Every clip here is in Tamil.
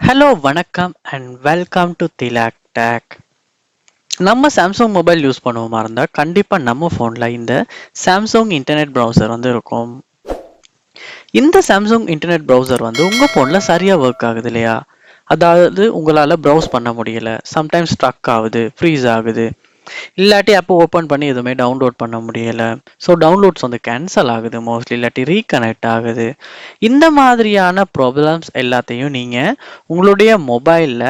ஹலோ வணக்கம் and welcome to Thilak take. நம்ம சாம்சங் மொபைல் யூஸ் பண்ணுவோமா இருந்தால் கண்டிப்பாக நம்ம ஃபோனில் இந்த சாம்சங் இன்டர்நெட் ப்ரௌசர் இருக்கும். இந்த சாம்சங் இன்டர்நெட் ப்ரௌசர் உங்கள் ஃபோனில் சரியாக ஒர்க் ஆகுது இல்லையா? அதாவது உங்களால் ப்ரௌஸ் பண்ண முடியல, சம்டைம்ஸ் ஸ்ட்ரக் ஆகுது, ஃப்ரீஸ் ஆகுது, இல்லாட்டி ஆப்பை ஓப்பன் பண்ணி எதுவுமே டவுன்லோட் பண்ண முடியலை. ஸோ டவுன்லோட்ஸ் கேன்சல் ஆகுது மோஸ்ட்லி, இல்லாட்டி ரீகனெக்ட் ஆகுது. இந்த மாதிரியான ப்ராப்ளம்ஸ் எல்லாத்தையும் நீங்கள் உங்களுடைய மொபைலில்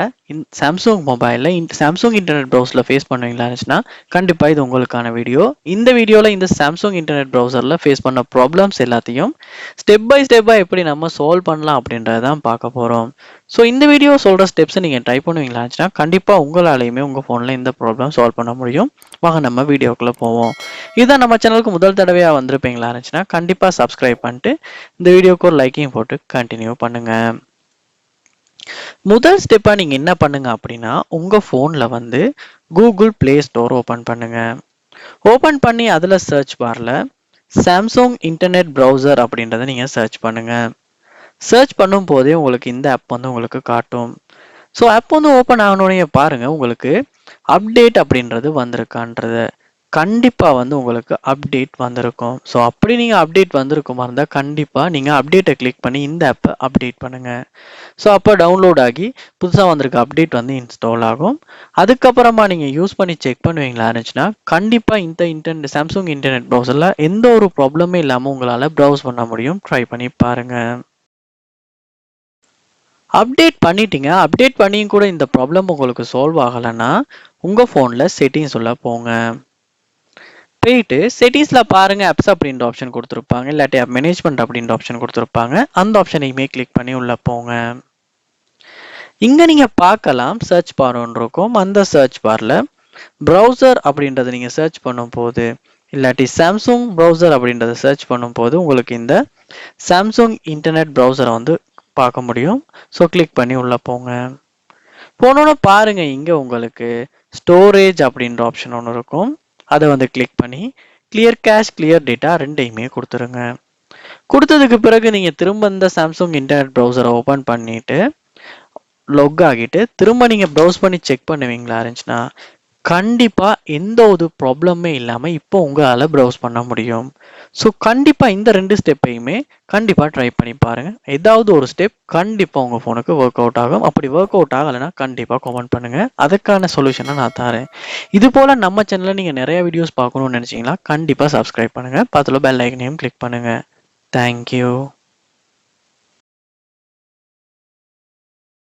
சாம்சங் மொபைலில் சாம்சங் இன்டர்நெட் ப்ரௌசரில் ஃபேஸ் பண்ணுவீங்களா இருந்துச்சுன்னா கண்டிப்பாக இது உங்களுக்கான வீடியோ. இந்த வீடியோவில் இந்த சாம்சங் இன்டர்நெட் ப்ரௌசரில் ஃபேஸ் பண்ண ப்ராப்ளம்ஸ் எல்லாத்தையும் ஸ்டெப் பை ஸ்டெப்பாக எப்படி நம்ம சால்வ் பண்ணலாம் அப்படின்றத தான் பார்க்க போகிறோம். ஸோ இந்த வீடியோ சொல்கிற ஸ்டெப்ஸை நீங்கள் ட்ரை பண்ணுவீங்களா இருந்துச்சுன்னா கண்டிப்பாக உங்களாலையுமே உங்கள் ஃபோனில் இந்த ப்ராப்ளம் சால்வ் பண்ண முடியும். வாங்க நம்ம வீடியோக்குள்ளே போவோம். இதுதான் நம்ம சேனலுக்கு முதல் தடவையாக வந்திருப்பீங்களா இருந்துச்சுன்னா கண்டிப்பாக சப்ஸ்கிரைப் பண்ணிட்டு இந்த வீடியோக்கு ஒரு லைக்கையும் போட்டு கண்டினியூ பண்ணுங்கள். முதல் ஸ்டெப்பாக நீங்கள் என்ன பண்ணுங்க அப்படின்னா உங்கள் ஃபோனில் கூகுள் ப்ளே ஸ்டோர் ஓப்பன் பண்ணுங்க. ஓப்பன் பண்ணி அதில் சர்ச் பாரில் சாம்சங் இன்டர்நெட் ப்ரௌசர் அப்படின்றத நீங்கள் சர்ச் பண்ணுங்க. சர்ச் பண்ணும் போதே உங்களுக்கு இந்த ஆப் உங்களுக்கு காட்டும். ஸோ ஆப் ஓப்பன் ஆகணுன்னே பாருங்க உங்களுக்கு அப்டேட் அப்படின்றது வந்திருக்கான்றத. கண்டிப்பாக உங்களுக்கு அப்டேட் வந்திருக்கும். ஸோ அப்படி நீங்கள் அப்டேட் வந்திருக்குமா இருந்தால் கண்டிப்பாக நீங்கள் அப்டேட்டை கிளிக் பண்ணி இந்த ஆப்பை அப்டேட் பண்ணுங்கள். ஸோ அப்போ டவுன்லோட் ஆகி புதுசாக வந்திருக்க அப்டேட் இன்ஸ்டால் ஆகும். அதுக்கப்புறமா நீங்கள் யூஸ் பண்ணி செக் பண்ணுவீங்களா இருந்துச்சுன்னா கண்டிப்பாக இந்த சாம்சங் இன்டர்நெட் ப்ரௌசரில் எந்த ஒரு ப்ராப்ளமே இல்லாமல் உங்களால் ப்ரௌஸ் பண்ண முடியும். ட்ரை பண்ணி பாருங்கள். அப்டேட் பண்ணிட்டீங்க. அப்டேட் பண்ணியும் கூட இந்த ப்ராப்ளம் உங்களுக்கு சால்வ் ஆகலைன்னா உங்கள் ஃபோனில் செட்டிங்ஸ் உள்ள போங்க. போயிட்டு செட்டிங்ஸில் பாருங்கள், ஆப்ஸ் அப்படின்ற ஆப்ஷன் கொடுத்துருப்பாங்க, இல்லாட்டி ஆப் மேனேஜ்மெண்ட் அப்படின்ற ஆப்ஷன் கொடுத்துருப்பாங்க. அந்த ஆப்ஷனையுமே கிளிக் பண்ணி உள்ளே போங்க. இங்கே நீங்கள் பார்க்கலாம் சர்ச் பார் ஒன்று இருக்கும். அந்த சர்ச் பாரில் ப்ரௌசர் அப்படின்றத நீங்கள் சர்ச் பண்ணும்போது இல்லாட்டி சாம்சங் ப்ரௌசர் அப்படின்றத சர்ச் பண்ணும்போது உங்களுக்கு இந்த சாம்சங் இன்டர்நெட் ப்ரௌசரை பார்க்க முடியும். ஸோ கிளிக் பண்ணி உள்ளே போங்க. போனோன்னு பாருங்க இங்கே உங்களுக்கு ஸ்டோரேஜ் அப்படின்ற ஆப்ஷன் ஒன்று இருக்கும். அதை கிளிக் பண்ணி கிளியர் கேஷ் கிளியர் டேட்டா ரெண்டையுமே கொடுத்துருங்க. கொடுத்ததுக்கு பிறகு நீங்கள் திரும்ப இந்த சாம்சங் இன்டர்நெட் ப்ரௌசரை ஓப்பன் பண்ணிட்டு லொக் ஆகிட்டு திரும்ப நீங்கள் ப்ரௌஸ் பண்ணி செக் பண்ணுவீங்களா இருந்துச்சுன்னா கண்டிப்பாக எந்த ஒரு ப்ராப்ளமே இல்லாமல் இப்போ உங்களால் ப்ரௌஸ் பண்ண முடியும். ஸோ கண்டிப்பாக இந்த ரெண்டு ஸ்டெப்பையுமே கண்டிப்பாக ட்ரை பண்ணி பாருங்கள். ஏதாவது ஒரு ஸ்டெப் கண்டிப்பாக உங்கள் ஃபோனுக்கு ஒர்க் அவுட் ஆகும். அப்படி ஒர்க் அவுட் ஆகலைன்னா கண்டிப்பாக கமெண்ட் பண்ணுங்கள். அதுக்கான சொல்யூஷனை நான் தரேன். இது போல் நம்ம சேனலில் நீங்கள் நிறைய வீடியோஸ் பார்க்கணும்னு நினச்சிங்கன்னா கண்டிப்பாக சப்ஸ்கிரைப் பண்ணுங்கள். பக்கத்தில் பெல் ஐக்கனையும் கிளிக் பண்ணுங்கள். தேங்க்யூ.